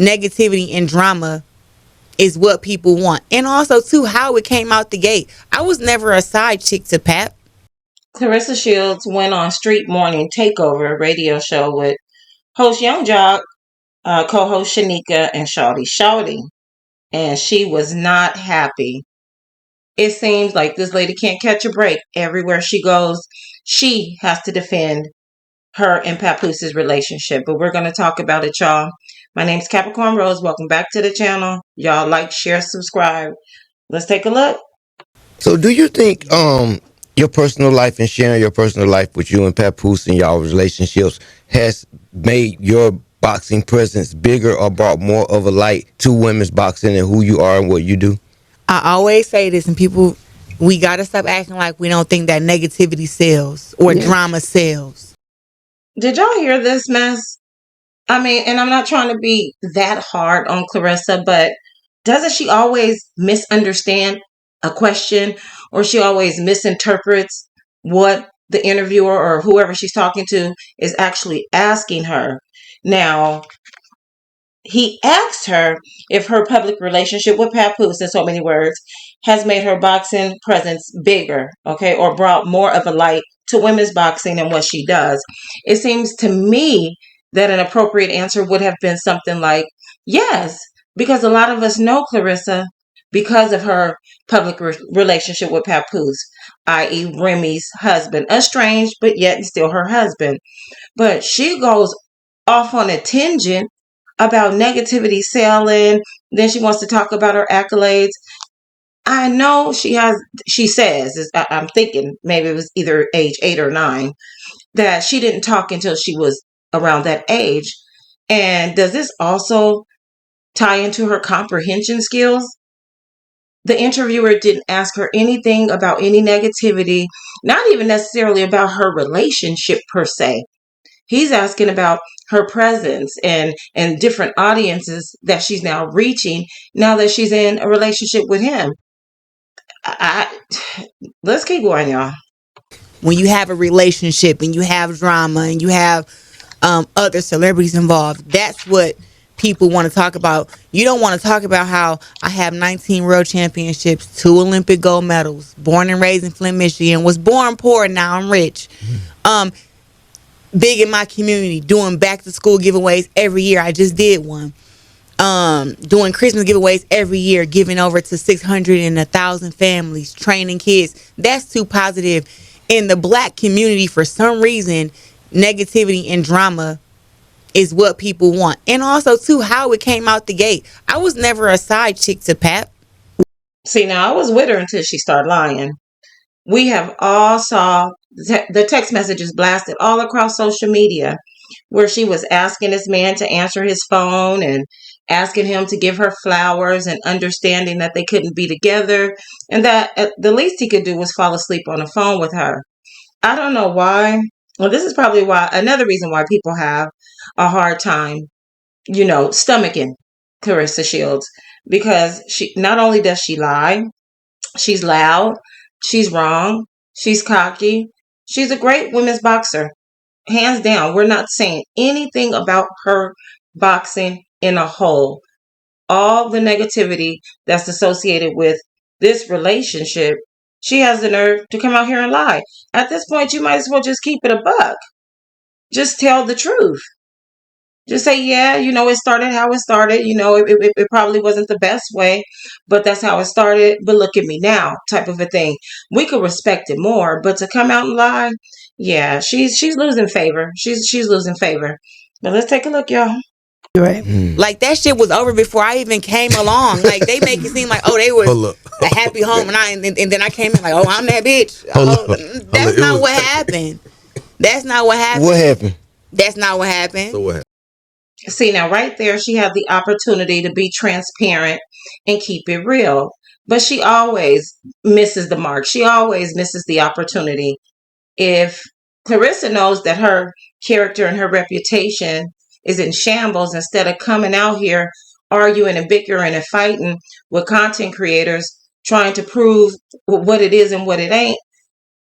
negativity and drama is what people want. And also, too, how it came out the gate. I was never a side chick to Pap. Claressa Shields went on Street Morning Takeover radio show with host Young Jock, co-host Shanika, and Shawty Shawty. And she was not happy. It seems like this lady can't catch a break. Everywhere she goes, she has to defend her and Papooses relationship. But we're going to talk about it, y'all. My name's Capricorn Rose. Welcome back to the channel. Y'all like, share, subscribe. Let's take a look. So, do you think your personal life and sharing your personal life with you and Papoose and y'all relationships has made your boxing presence bigger or brought more of a light to women's boxing and who you are and what you do? I always say this, and people, we got to stop acting like we don't think that negativity sells or drama sells. Did y'all hear this mess? I mean, and I'm not trying to be that hard on Claressa, but doesn't she always misunderstand a question, or she always misinterprets what the interviewer or whoever she's talking to is actually asking her? Now, he asked her if her public relationship with Papoose, in so many words, has made her boxing presence bigger, okay, or brought more of a light to women's boxing and what she does. It seems to me that an appropriate answer would have been something like, yes, because a lot of us know Claressa because of her public relationship with Papoose, i.e., Remy's husband, estranged, but yet still her husband. But she goes off on a tangent about negativity selling. Then she wants to talk about her accolades. I know she says, I'm thinking maybe it was either age 8 or 9, that she didn't talk until she was around that age. And does this also tie into her comprehension skills? The interviewer didn't ask her anything about any negativity, not even necessarily about her relationship per se. He's asking about her presence and different audiences that she's now reaching now that she's in a relationship with him. Let's keep going, y'all. When you have a relationship and you have drama and you have other celebrities involved, that's what people want to talk about. You don't want to talk about how I have 19 world championships, 2 Olympic gold medals, born and raised in Flint, Michigan, was born poor, now I'm rich. Big in my community, doing back to school giveaways every year. I just did one. Doing Christmas giveaways every year, giving over to 600 and 1,000 families, training kids. That's too positive. In the black community, for some reason, negativity and drama is what people want. And also, too, how it came out the gate. I was never a side chick to Pap. See, now I was with her until she started lying. We have all saw the text messages blasted all across social media where she was asking this man to answer his phone and asking him to give her flowers and understanding that they couldn't be together and that the least he could do was fall asleep on the phone with her. I don't know why. Well, this is probably why another reason why people have a hard time, stomaching Claressa Shields, because she not only does she lie, she's loud, she's wrong, she's cocky, she's a great women's boxer. Hands down, we're not saying anything about her boxing in a whole. All the negativity that's associated with this relationship, she has the nerve to come out here and lie. At this point, you might as well just keep it a buck. Just tell the truth. Just say, yeah, it started how it started. It probably wasn't the best way, but that's how it started. But look at me now, type of a thing. We could respect it more, but to come out and lie, yeah, she's losing favor. She's losing favor. But let's take a look, y'all. Right. Like that shit was over before I even came along. Like they make it seem like, oh, they was a happy home, and then I came in like, oh, I'm that bitch. That's not what happened. That's not what happened. What happened? That's not what happened. So what happened? See, now right there, she had the opportunity to be transparent and keep it real. But she always misses the mark. She always misses the opportunity. If Claressa knows that her character and her reputation is in shambles, instead of coming out here arguing and bickering and fighting with content creators, trying to prove what it is and what it ain't,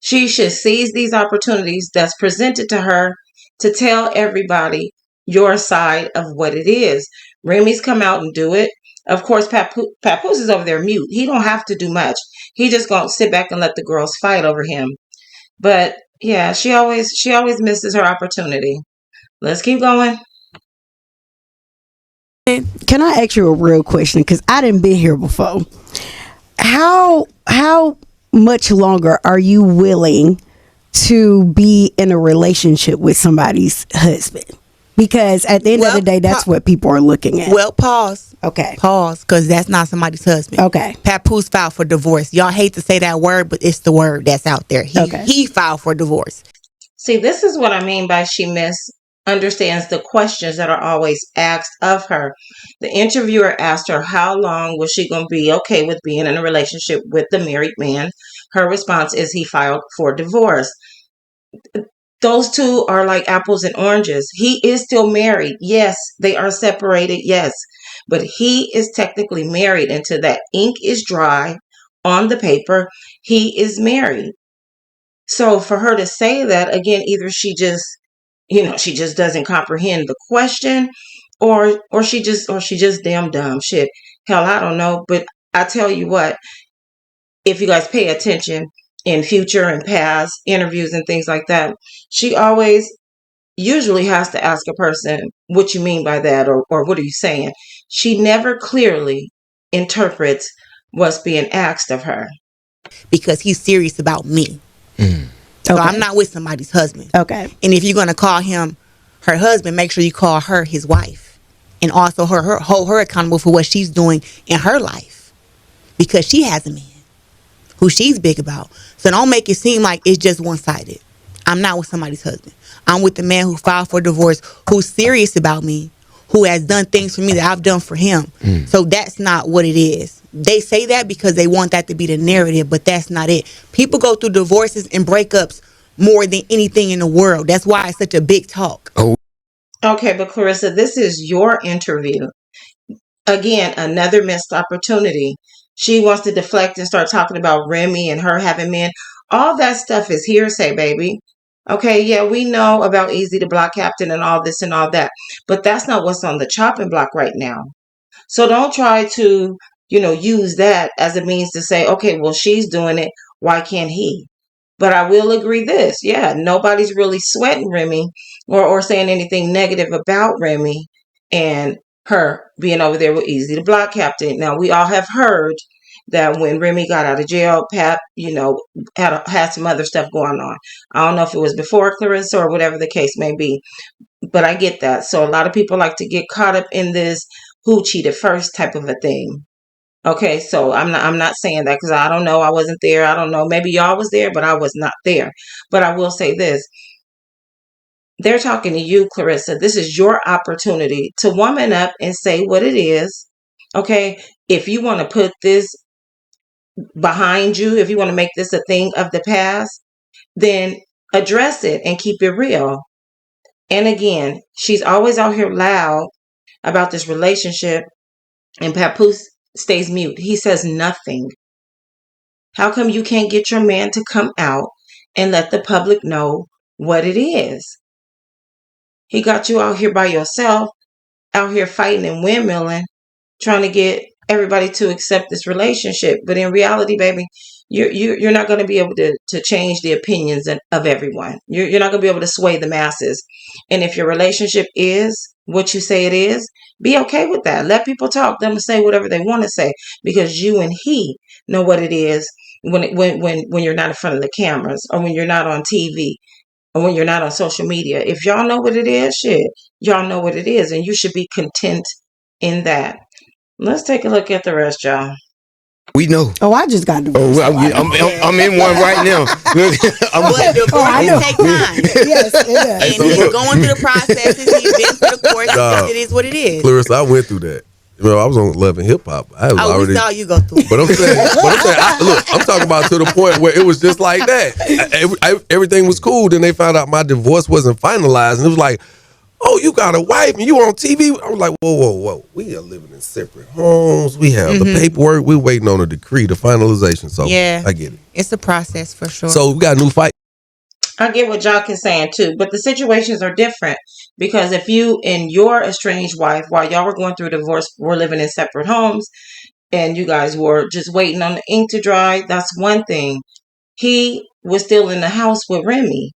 she should seize these opportunities that's presented to her to tell everybody your side of what it is. Remy's come out and do it. Of course, Papoose is over there mute. He don't have to do much. He just gonna sit back and let the girls fight over him. But yeah, she always misses her opportunity. Let's keep going. Can I ask you a real question? Because I didn't been here before. How much longer are you willing to be in a relationship with somebody's husband? Because at the end of the day, that's what people are looking at. Well, pause. Okay. Pause, because that's not somebody's husband. Okay. Papoose filed for divorce. Y'all hate to say that word, but it's the word that's out there. He filed for divorce. See, this is what I mean by she misunderstands the questions that are always asked of her. The interviewer asked her how long was she going to be okay with being in a relationship with the married man. Her response is he filed for divorce. Those two are like apples and oranges. He is still married. Yes, they are separated. Yes, but he is technically married until that ink is dry on the paper. He is married. So for her to say that again, either she just, she just doesn't comprehend the question, or she just damn dumb shit. Hell, I don't know. But I tell you what, if you guys pay attention in future and past interviews and things like that, she always usually has to ask a person what you mean by that, or what are you saying. She never clearly interprets what's being asked of her. Because he's serious about me. So I'm not with somebody's husband. Okay. And if you're going to call him her husband, make sure you call her his wife. And also hold her accountable for what she's doing in her life. Because she has a man who she's big about. So don't make it seem like it's just one-sided. I'm not with somebody's husband. I'm with the man who filed for divorce, who's serious about me, who has done things for me that I've done for him. So that's not what it is. They say that because they want that to be the narrative, but that's not it. People go through divorces and breakups more than anything in the world. That's why it's such a big talk. Okay, but Claressa, this is your interview. Again, another missed opportunity. She wants to deflect and start talking about Remy and her having men. All that stuff is hearsay, baby. Okay, yeah, we know about Easy the Block Captain and all this and all that, but that's not what's on the chopping block right now. So don't try to, use that as a means to say, okay, well, she's doing it. Why can't he? But I will agree this. Yeah, nobody's really sweating Remy or saying anything negative about Remy and her being over there with Easy the Block Captain. Now, we all have heard that when Remy got out of jail, Pap, had some other stuff going on. I don't know if it was before Claressa or whatever the case may be, but I get that. So a lot of people like to get caught up in this who cheated first type of a thing. Okay, so I'm not saying that because I don't know. I wasn't there. I don't know. Maybe y'all was there, but I was not there. But I will say this. They're talking to you, Claressa. This is your opportunity to woman up and say what it is. Okay, if you want to put this behind you, if you want to make this a thing of the past, then address it and keep it real. And again, she's always out here loud about this relationship, and Papoose stays mute. He says nothing. How come you can't get your man to come out and let the public know what it is? He got you out here by yourself, out here fighting and windmilling, trying to get everybody to accept this relationship. But in reality, baby, you're not going to be able to change the opinions of everyone. You're not going to be able to sway the masses. And if your relationship is what you say it is, be okay with that. Let people talk. Them say whatever they want to say because you and he know what it is when you're not in front of the cameras or when you're not on TV or when you're not on social media. If y'all know what it is, shit, y'all know what it is, and you should be content in that. Let's take a look at the rest, y'all. We know. Oh, I just got divorced. I'm in one right now. But divorce take time. Yes, it does. And he's going through the processes. He's been through the course. It is what it is. Claressa, I went through that. I was on Love and Hip Hop. We saw you go through. But I'm saying, look, I'm talking about to the point where it was just like that. Everything was cool. Then they found out my divorce wasn't finalized, and it was like, oh, you got a wife and you on TV. I was like, whoa. We are living in separate homes. We have the paperwork. We're waiting on a decree, the finalization. So yeah, I get it. It's a process for sure. So we got a new fight. I get what Jock is saying too, but the situations are different because if you and your estranged wife, while y'all were going through divorce, were living in separate homes and you guys were just waiting on the ink to dry, that's one thing. He was still in the house with Remy.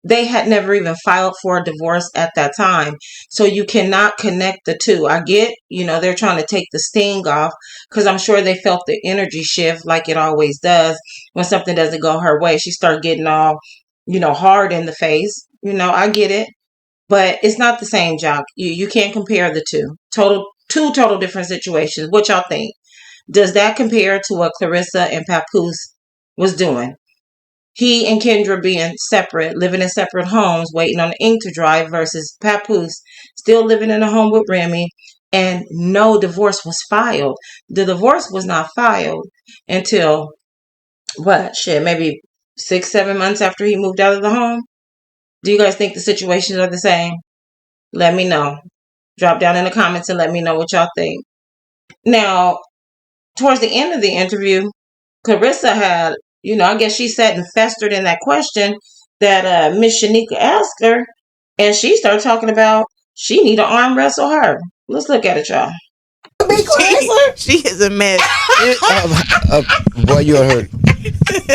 They had never even filed for a divorce at that time. So you cannot connect the two. I get, they're trying to take the sting off because I'm sure they felt the energy shift like it always does when something doesn't go her way. She started getting all, hard in the face. I get it. But it's not the same, Jock. You can't compare the two. Two total different situations. What y'all think? Does that compare to what Claressa and Papoose was doing? He and Kendra being separate, living in separate homes, waiting on the ink to dry, versus Papoose still living in a home with Remy, and no divorce was filed. The divorce was not filed until what? Shit, maybe 6, 7 months after he moved out of the home. Do you guys think the situations are the same? Let me know. Drop down in the comments and let me know what y'all think. Now, towards the end of the interview, Claressa had, I guess she sat and festered in that question that Miss Shanika asked her, and she started talking about she need to arm wrestle her. Let's look at it, y'all. She is a mess. Boy, you heard.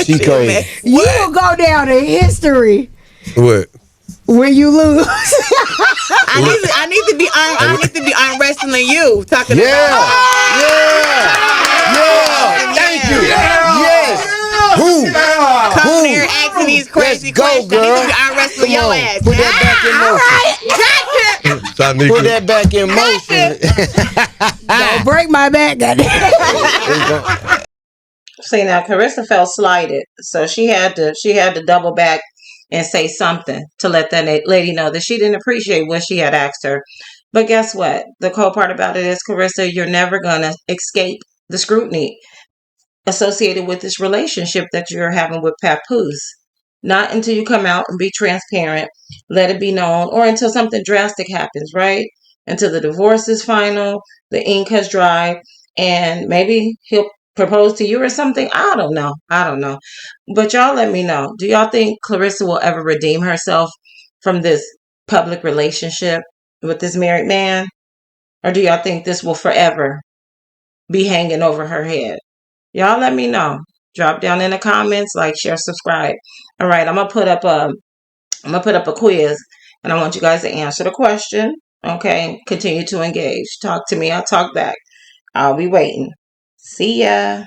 She crazy. You will go down in history. What? When you lose. I need to be arm wrestling you. Talking Yeah. about. Yeah. Thank you. Yes. Who? Come here asking these crazy questions. Girl. I need to be arm wrestling your ass. Put that back in motion. Gotcha. Put that back in motion. Don't break my back, goddamn. See, now Claressa felt slighted, so she had to double back and say something to let that lady know that she didn't appreciate what she had asked her. But guess what? The cool part about it is, Claressa, you're never gonna escape the scrutiny associated with this relationship that you're having with Papoose. Not until you come out and be transparent, let it be known, or until something drastic happens, right? Until the divorce is final, the ink has dried, and maybe he'll propose to you or something. I don't know. But y'all let me know. Do y'all think Claressa will ever redeem herself from this public relationship with this married man? Or do y'all think this will forever be hanging over her head? Y'all let me know. Drop down in the comments, like, share, subscribe. All right, I'm gonna put up a quiz, and I want you guys to answer the question. Okay, continue to engage. Talk to me. I'll talk back. I'll be waiting. See ya.